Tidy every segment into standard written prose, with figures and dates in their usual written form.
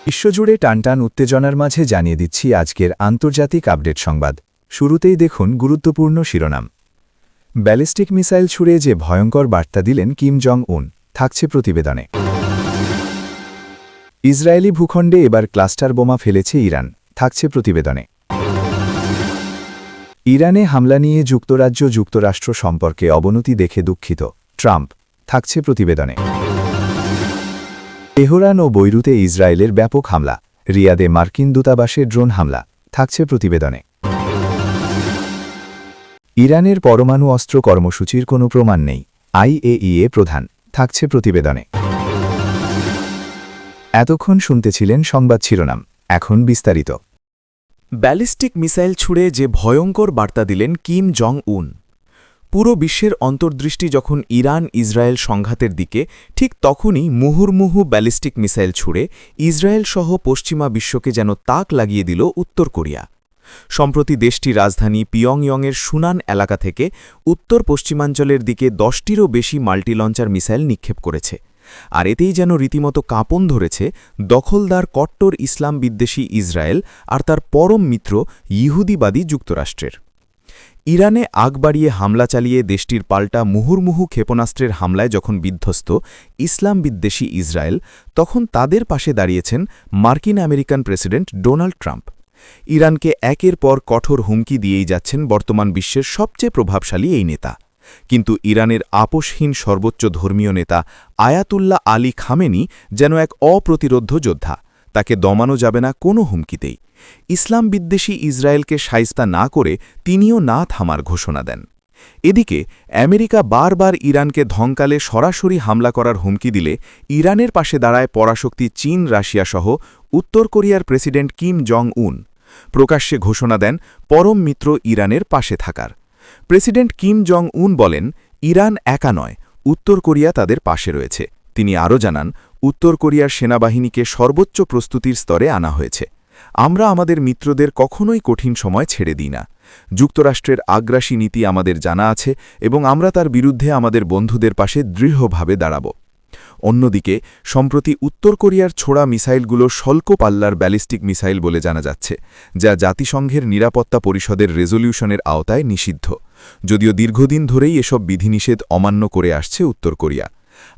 বিশ্বজুড়ে টানটান উত্তেজনার মাঝে জানিয়ে দিচ্ছি আজকের আন্তর্জাতিক আপডেট সংবাদ। শুরুতেই দেখুন গুরুত্বপূর্ণ শিরোনাম। ব্যালিস্টিক মিসাইল ছুড়ে যে ভয়ঙ্কর বার্তা দিলেন কিম জং উন, থাকছে প্রতিবেদনে। ইসরায়েলি ভূখণ্ডে এবার ক্লাস্টার বোমা ফেলেছে ইরান, থাকছে প্রতিবেদনে। ইরানে হামলা নিয়ে যুক্তরাষ্ট্র সম্পর্কে অবনতি দেখে দুঃখিত ট্রাম্প, থাকছে প্রতিবেদনে। তেহরান ও বৈরুতে ইসরায়েলের ব্যাপক হামলা, রিয়াদে মার্কিন দূতাবাসে ড্রোন হামলা, থাকছে প্রতিবেদনে। ইরানের পরমাণু অস্ত্র কর্মসূচির কোনো প্রমাণ নেই, আইএইএ প্রধান, থাকছে প্রতিবেদনে। এতক্ষণ শুনতেছিলেন সংবাদ শিরোনাম, এখন বিস্তারিত। ব্যালিস্টিক মিসাইল ছুড়ে যে ভয়ঙ্কর বার্তা দিলেন কিম জং উন। পুরো বিশ্বের অন্তর্দৃষ্টি যখন ইরান ইসরায়েল সংঘাতের দিকে, ঠিক তখনই মুহুর্মুহু ব্যালিস্টিক মিসাইল ছুড়ে ইসরায়েল সহ পশ্চিমা বিশ্বকে যেন তাক লাগিয়ে দিল উত্তর কোরিয়া। সম্প্রতি দেশটির রাজধানী পিয়ংইয়ংয়ের সুনান এলাকা থেকে উত্তর পশ্চিমাঞ্চলের দিকে 10টিরও বেশি মাল্টিলঞ্চার মিসাইল নিক্ষেপ করেছে। আর এতেই যেন রীতিমতো কাঁপন ধরেছে দখলদার কট্টর ইসলাম বিদ্বেষী ইসরায়েল আর তার পরম মিত্র ইহুদিবাদী যুক্তরাষ্ট্রের। ইরানে আগ বাড়িয়ে হামলা চালিয়ে দেশটির পাল্টা মুহুর্মুহু ক্ষেপণাস্ত্রের হামলায় যখন বিধ্বস্ত ইসলাম বিদ্বেষী ইসরায়েল, তখন তাদের পাশে দাঁড়িয়েছেন মার্কিন আমেরিকান প্রেসিডেন্ট ডোনাল্ড ট্রাম্প। ইরানকে একের পর কঠোর হুমকি দিয়েই যাচ্ছেন বর্তমান বিশ্বের সবচেয়ে প্রভাবশালী এই নেতা। কিন্তু ইরানের আপোষহীন সর্বোচ্চ ধর্মীয় নেতা আয়াতুল্লাহ আলী খামেনি যেন এক অপ্রতিরোধ্য যোদ্ধা, তাকে দমানো যাবে না কোনো হুমকিতেই। ইসলাম বিদ্বেষী ইসরায়েলকে শায়েস্তা না করে তিনিও না থামার ঘোষণা দেন। এদিকে আমেরিকা বারবার ইরানকে ধমকালে সরাসরি হামলা করার হুমকি দিলে ইরানের পাশে দাঁড়ায় পরাশক্তি চীন, রাশিয়া সহ উত্তর কোরিয়ার প্রেসিডেন্ট কিম জং উন। প্রকাশ্যে ঘোষণা দেন পরম মিত্র ইরানের পাশে থাকার। প্রেসিডেন্ট কিম জং উন বলেন, ইরান একা নয়, উত্তর কোরিয়া তাদের পাশে রয়েছে। তিনি আরও জানান, উত্তর কোরিয়ার সেনাবাহিনীকে সর্বোচ্চ প্রস্তুতির স্তরে আনা হয়েছে। আমরা আমাদের মিত্রদের কখনোই কঠিন সময় ছেড়ে দিই না। যুক্তরাষ্ট্রের আগ্রাসী নীতি আমাদের জানা আছে এবং আমরা তার বিরুদ্ধে আমাদের বন্ধুদের পাশে দৃঢ়ভাবে দাঁড়াব। অন্যদিকে সম্প্রতি উত্তর কোরিয়ার ছোড়া মিসাইলগুলো স্বল্প পাল্লার ব্যালিস্টিক মিসাইল বলে জানা যাচ্ছে, যা জাতিসংঘের নিরাপত্তা পরিষদের রেজলিউশনের আওতায় নিষিদ্ধ। যদিও দীর্ঘদিন ধরেই এসব বিধিনিষেধ অমান্য করে আসছে উত্তর কোরিয়া।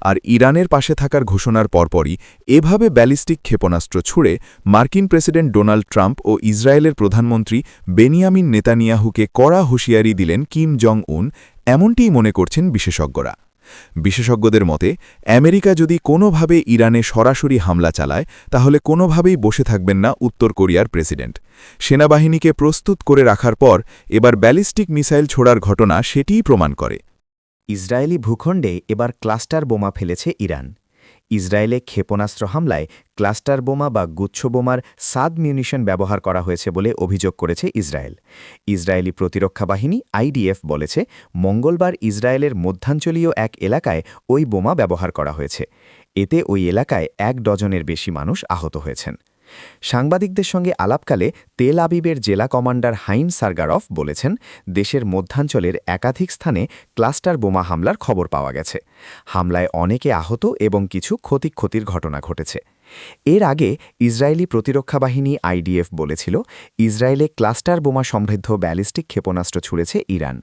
আর ইরানের পাশে থাকার ঘোষণার পরপরই এভাবে ব্যালিস্টিক ক্ষেপণাস্ত্র ছুড়ে মার্কিন প্রেসিডেন্ট ডোনাল্ড ট্রাম্প ও ইসরায়েলের প্রধানমন্ত্রী বেনিয়ামিন নেতানিয়াহুকে কড়া হুঁশিয়ারি দিলেন কিম জং উন, এমনটিই মনে করছেন বিশেষজ্ঞরা। বিশেষজ্ঞদের মতে, আমেরিকা যদি কোনোভাবে ইরানে সরাসরি হামলা চালায়, তাহলে কোনোভাবেই বসে থাকবেন না উত্তর কোরিয়ার প্রেসিডেন্ট। সেনাবাহিনীকে প্রস্তুত করে রাখার পর এবার ব্যালিস্টিক মিসাইল ছোড়ার ঘটনা সেটিই প্রমাণ করে। ইসরায়েলি ভূখণ্ডে এবার ক্লাস্টার বোমা ফেলেছে ইরান। ইসরায়েলে ক্ষেপণাস্ত্র হামলায় ক্লাস্টার বোমা বা গুচ্ছ বোমার সাদ মিউনিশন ব্যবহার করা হয়েছে বলে অভিযোগ করেছে ইসরায়েল। ইসরায়েলি প্রতিরক্ষা বাহিনী আইডিএফ বলেছে, মঙ্গলবার ইসরায়েলের মধ্যাঞ্চলীয় এক এলাকায় ওই বোমা ব্যবহার করা হয়েছে। এতে ওই এলাকায় 1 ডজনের বেশি মানুষ আহত হয়েছেন। সাংবাদিকদের সঙ্গে আলাপকালে তেল আবিবের জেলা কমান্ডার হাইম সারগারফ বলেছেন, দেশের মধ্যাঞ্চলের একাধিক স্থানে ক্লাস্টার বোমা হামলার খবর পাওয়া গেছে। হামলায় অনেকে আহত এবং কিছু ক্ষতির ঘটনা ঘটেছে। এর আগে ইসরায়েলি প্রতিরক্ষা বাহিনী আইডিএফ বলেছিল, ইসরায়েলে ক্লাস্টার বোমা সমৃদ্ধ ব্যালিস্টিক ক্ষেপণাস্ত্র ছুড়েছে ইরান।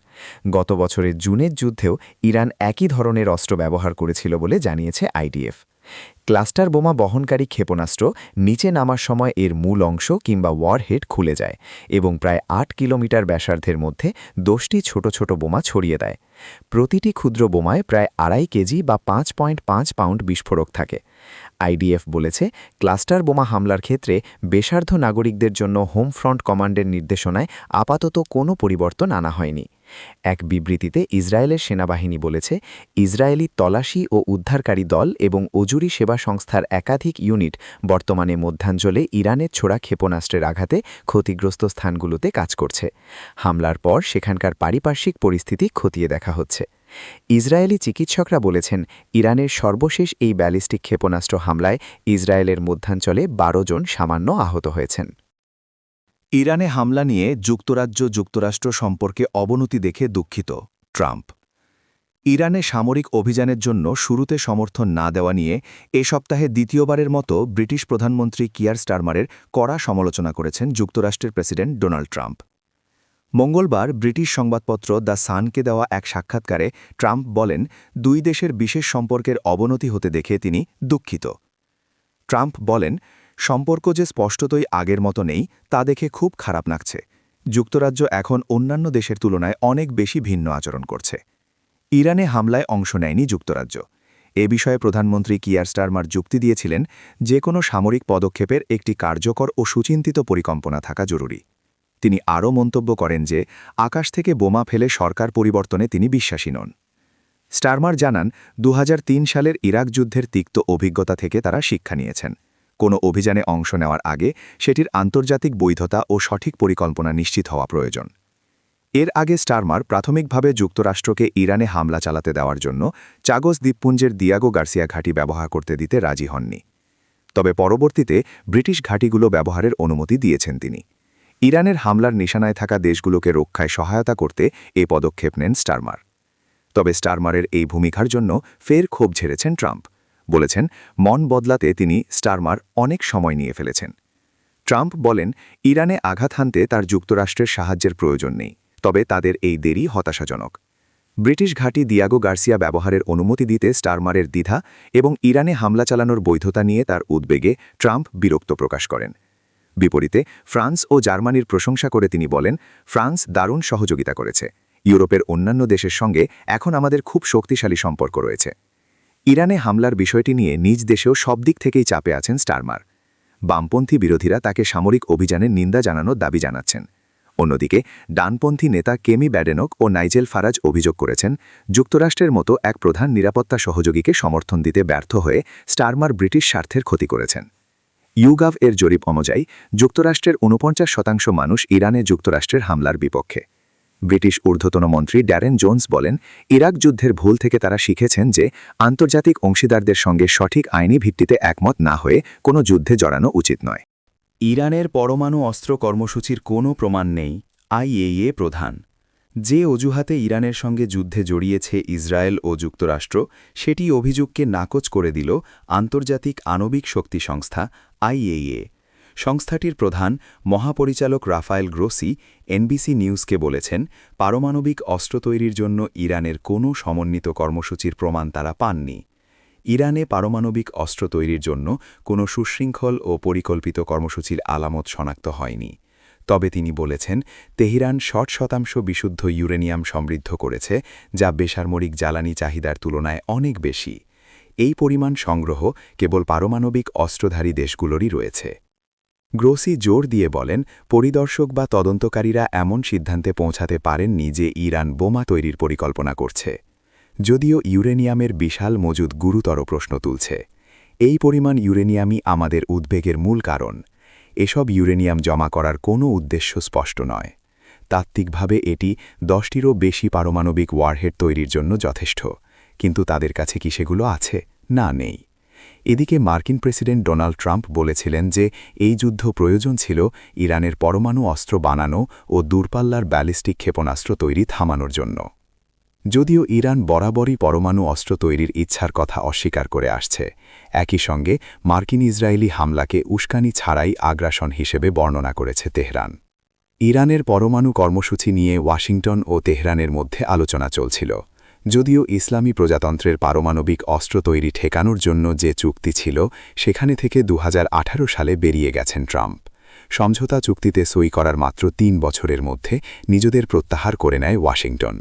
গত বছরের জুনের যুদ্ধেও ইরান একই ধরনের অস্ত্র ব্যবহার করেছিল বলে জানিয়েছে আইডিএফ। ক্লাস্টার বোমা বহনকারী ক্ষেপণাস্ত্র নিচে নামার সময় এর মূল অংশ কিংবা ওয়ারহেড খুলে যায় এবং প্রায় 8 কিলোমিটার ব্যাসার্ধের মধ্যে 10টি ছোট ছোট বোমা ছড়িয়ে দেয়। প্রতিটি ক্ষুদ্র বোমায় প্রায় 2.5 কেজি বা 5.5 পাউন্ড বিস্ফোরক থাকে। আইডিএফ বলেছে, ক্লাস্টার বোমা হামলার ক্ষেত্রে বেসার্ধ নাগরিকদের জন্য হোম ফ্রন্ট কমান্ডের নির্দেশনায় আপাতত কোনো পরিবর্তন আনা হয়নি। এক বিবৃতিতে ইসরায়েলের সেনাবাহিনী বলেছে, ইসরায়েলি তল্লাশি ও উদ্ধারকারী দল এবং অজুরি সেবা সংস্থার একাধিক ইউনিট বর্তমানে মধ্যাঞ্চলে ইরানের ছোড়া ক্ষেপণাস্ত্রের আঘাতে ক্ষতিগ্রস্ত স্থানগুলোতে কাজ করছে। হামলার পর সেখানকার পারিপার্শ্বিক পরিস্থিতি খতিয়ে দেখা হচ্ছে। ইসরায়েলি চিকিৎসকরা বলেছেন, ইরানের সর্বশেষ এই ব্যালিস্টিক ক্ষেপণাস্ত্র হামলায় ইসরায়েলের মধ্যাঞ্চলে 12 জন সামান্য আহত হয়েছেন। ইরানে হামলা নিয়ে যুক্তরাষ্ট্র সম্পর্কে অবনতি দেখে দুঃখিত ট্রাম্প। ইরানে সামরিক অভিযানের জন্য শুরুতে সমর্থন না দেওয়া নিয়ে এ সপ্তাহে দ্বিতীয়বারের মতো ব্রিটিশ প্রধানমন্ত্রী কিয়ার স্টারমারের কড়া সমালোচনা করেছেন যুক্তরাষ্ট্রের প্রেসিডেন্ট ডোনাল্ড ট্রাম্প। মঙ্গলবার ব্রিটিশ সংবাদপত্র দ্য সানকে দেওয়া এক সাক্ষাৎকারে ট্রাম্প বলেন, দুই দেশের বিশেষ সম্পর্কের অবনতি হতে দেখে তিনি দুঃখিত। ট্রাম্প বলেন, সম্পর্ক যে স্পষ্টতই আগের মতো নেই তা দেখে খুব খারাপ লাগছে। যুক্তরাজ্য এখন অন্যান্য দেশের তুলনায় অনেক বেশি ভিন্ন আচরণ করছে। ইরানে হামলায় অংশ নেয়নি যুক্তরাজ্য। এ বিষয়ে প্রধানমন্ত্রী কিয়ার স্টারমার যুক্তি দিয়েছিলেন, যে কোনো সামরিক পদক্ষেপের একটি কার্যকর ও সুচিন্তিত পরিকল্পনা থাকা জরুরি। তিনি আরও মন্তব্য করেন যে আকাশ থেকে বোমা ফেলে সরকার পরিবর্তনে তিনি বিশ্বাসী নন। স্টারমার জানান, 2003 সালের ইরাক যুদ্ধের তিক্ত অভিজ্ঞতা থেকে তারা শিক্ষা নিয়েছেন। কোনো অভিযানে অংশ নেওয়ার আগে সেটির আন্তর্জাতিক বৈধতা ও সঠিক পরিকল্পনা নিশ্চিত হওয়া প্রয়োজন। এর আগে স্টারমার প্রাথমিকভাবে যুক্তরাষ্ট্রকে ইরানে হামলা চালাতে দেওয়ার জন্য চাগোস দ্বীপপুঞ্জের দিয়াগো গার্সিয়া ঘাঁটি ব্যবহার করতে দিতে রাজি হননি। তবে পরবর্তীতে ব্রিটিশ ঘাঁটিগুলো ব্যবহারের অনুমতি দিয়েছেন তিনি। ইরানের হামলার নিশানায় থাকা দেশগুলোকে রক্ষায় সহায়তা করতে এ পদক্ষেপ নেন স্টারমার। তবে স্টারমারের এই ভূমিকার জন্য ফের ক্ষোভ ঝেড়েছেন ট্রাম্প। বলেছেন, মন বদলাতে তিনি স্টারমার অনেক সময় নিয়ে ফেলেছেন। ট্রাম্প বলেন, ইরানে আঘাত হানতে তার যুক্তরাষ্ট্রের সাহায্যের প্রয়োজন নেই, তবে তাদের এই দেরি হতাশাজনক। ব্রিটিশ ঘাঁটি দিয়াগো গার্সিয়া ব্যবহারের অনুমতি দিতে স্টারমারের দ্বিধা এবং ইরানে হামলা চালানোর বৈধতা নিয়ে তার উদ্বেগে ট্রাম্প বিরক্ত প্রকাশ করেন। বিপরীতে ফ্রান্স ও জার্মানির প্রশংসা করে তিনি বলেন, ফ্রান্স দারুণ সহযোগিতা করেছে। ইউরোপের অন্যান্য দেশের সঙ্গে এখন আমাদের খুব শক্তিশালী সম্পর্ক রয়েছে। ইরানে হামলার বিষয়টি নিয়ে নিজ দেশেও সব দিক থেকেই চাপে আছেন স্টারমার। বামপন্থী বিরোধীরা তাকে সামরিক অভিযানের নিন্দা জানানোর দাবি জানাচ্ছেন। অন্যদিকে ডানপন্থী নেতা কেমি ব্যাডেনক ও নাইজেল ফারাজ অভিযোগ করেছেন, যুক্তরাষ্ট্রের মতো এক প্রধান নিরাপত্তা সহযোগীকে সমর্থন দিতে ব্যর্থ হয়ে স্টারমার ব্রিটিশ স্বার্থের ক্ষতি করেছেন। ইউগাভ এর জরিপ অনুযায়ী যুক্তরাষ্ট্রের 49% মানুষ ইরানে যুক্তরাষ্ট্রের হামলার বিপক্ষে। ব্রিটিশ ঊর্ধ্বতন মন্ত্রী ড্যারেন জোন্স বলেন, ইরাক যুদ্ধের ভুল থেকে তারা শিখেছেন যে আন্তর্জাতিক অংশীদারদের সঙ্গে সঠিক আইনি ভিত্তিতে একমত না হয়ে কোনো যুদ্ধে জড়ানো উচিত নয়। ইরানের পরমাণু অস্ত্র কর্মসূচির কোনো প্রমাণ নেই, আইএইএ প্রধান। যে অজুহাতে ইরানের সঙ্গে যুদ্ধে জড়িয়েছে ইসরায়েল ও যুক্তরাষ্ট্র, সেটি অভিযোগকে নাকচ করে দিল আন্তর্জাতিক আণবিক শক্তি সংস্থা আইএইএ। সংস্থাটির প্রধান মহাপরিচালক রাফায়েল গ্রোসি এনবিসি নিউজকে বলেছেন, পারমাণবিক অস্ত্র তৈরির জন্য ইরানের কোনো সমন্বিত কর্মসূচির প্রমাণ তারা পাননি। ইরানে পারমাণবিক অস্ত্র তৈরির জন্য কোনো সুশৃঙ্খল ও পরিকল্পিত কর্মসূচির আলামত শনাক্ত হয়নি। তবে তিনি বলেছেন, তেহরান 60% বিশুদ্ধ ইউরেনিয়াম সমৃদ্ধ করেছে, যা বেসামরিক জ্বালানি চাহিদার তুলনায় অনেক বেশি। এই পরিমাণ সংগ্রহ কেবল পারমাণবিক অস্ত্রধারী দেশগুলোরই রয়েছে। গ্রোসি জোর দিয়ে বলেন, পরিদর্শক বা তদন্তকারীরা এমন সিদ্ধান্তে পৌঁছাতে পারেননি যে ইরান বোমা তৈরির পরিকল্পনা করছে। যদিও ইউরেনিয়ামের বিশাল মজুদ গুরুতর প্রশ্ন তুলছে। এই পরিমাণ ইউরেনিয়ামই আমাদের উদ্বেগের মূল কারণ। এসব ইউরেনিয়াম জমা করার কোনো উদ্দেশ্য স্পষ্ট নয়। তাত্ত্বিকভাবে এটি 10টিরও বেশি পারমাণবিক ওয়ারহেড তৈরির জন্য যথেষ্ট, কিন্তু তাদের কাছে কি সেগুলো আছে? না, নেই। এদিকে মার্কিন প্রেসিডেন্ট ডোনাল্ড ট্রাম্প বলেছিলেন যে এই যুদ্ধ প্রয়োজন ছিল ইরানের পরমাণু অস্ত্র বানানো ও দূরপাল্লার ব্যালিস্টিক ক্ষেপণাস্ত্র তৈরি থামানোর জন্য। যদিও ইরান বরাবরই পরমাণু অস্ত্র তৈরির ইচ্ছার কথা অস্বীকার করে আসছে, একই সঙ্গে মার্কিন ইসরায়েলি হামলাকে উস্কানি ছাড়াই আগ্রাসন হিসেবে বর্ণনা করেছে তেহরান। ইরানের পরমাণু কর্মসূচি নিয়ে ওয়াশিংটন ও তেহরানের মধ্যে আলোচনা চলছিল। যদিও ইসলামী প্রজাতন্ত্রের পারমাণবিক অস্ত্র তৈরি ঠেকানোর জন্য যে চুক্তি ছিল, সেখানে থেকে 2018 সালে বেরিয়ে গেছেন ট্রাম্প। সমঝোতা চুক্তিতে সই করার মাত্র 3 বছরের মধ্যে নিজেদের প্রত্যাহার করে নেয় ওয়াশিংটন।